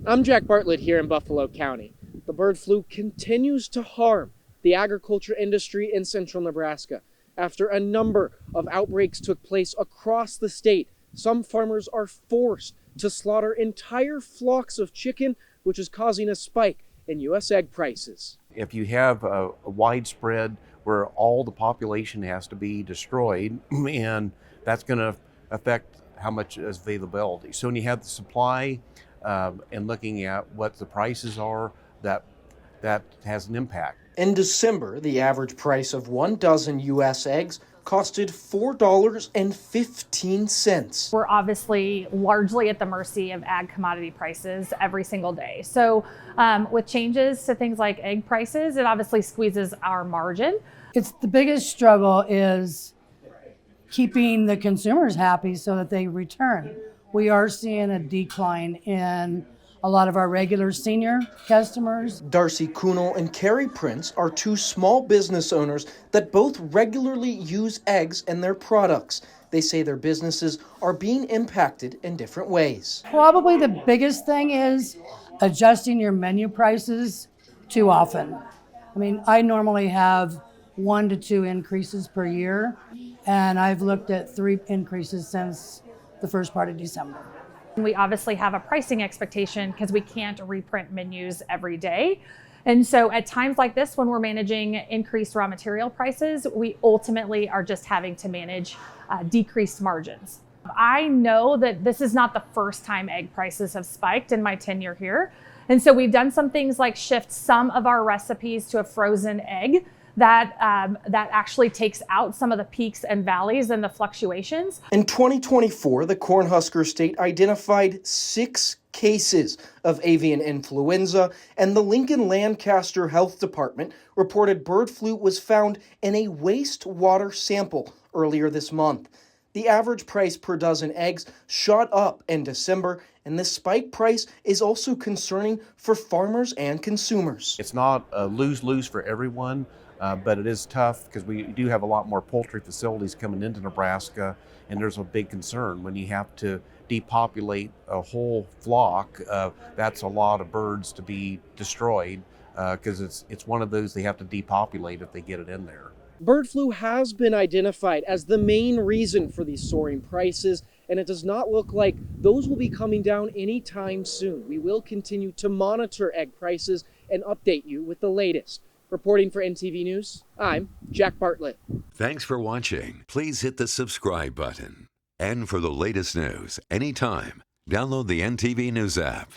I'm Jack Bartlett here in Buffalo County. The bird flu continues to harm the agriculture industry in central Nebraska. After a number of outbreaks took place across the state, some farmers are forced to slaughter entire flocks of chicken, which is causing a spike in U.S. egg prices. If you have a widespread where all the population has to be destroyed, and that's going to affect how much is availability. So when you have the supply and looking at what the prices are, that has an impact. In December, the average price of 1 dozen U.S. eggs costed $4.15. We're obviously largely at the mercy of ag commodity prices every single day. So with changes to things like egg prices, it obviously squeezes our margin. It's the biggest struggle is keeping the consumers happy so that they return. We are seeing a decline in a lot of our regular senior customers. Darcy Kuhnel and Carrie Prince are two small business owners that both regularly use eggs in their products. They say their businesses are being impacted in different ways. Probably the biggest thing is adjusting your menu prices too often. I mean, I normally have 1 to 2 increases per year, and I've looked at 3 increases since the first part of December. We obviously have a pricing expectation because we can't reprint menus every day. And so at times like this, when we're managing increased raw material prices, we ultimately are just having to manage decreased margins. I know that this is not the first time egg prices have spiked in my tenure here. And so we've done some things like shift some of our recipes to a frozen egg that actually takes out some of the peaks and valleys and the fluctuations. In 2024, the Cornhusker State identified 6 cases of avian influenza, and the Lincoln Lancaster Health Department reported bird flu was found in a wastewater sample earlier this month. The average price per dozen eggs shot up in December, and this spike price is also concerning for farmers and consumers. It's not a lose-lose for everyone. But it is tough because we do have a lot more poultry facilities coming into Nebraska, and there's a big concern when you have to depopulate a whole flock. That's a lot of birds to be destroyed because it's one of those they have to depopulate if they get it in there. Bird flu has been identified as the main reason for these soaring prices, and it does not look like those will be coming down anytime soon. We will continue to monitor egg prices and update you with the latest. Reporting for NTV News, I'm Jack Bartlett. Thanks for watching. Please hit the subscribe button. And for the latest news anytime, download the NTV News app.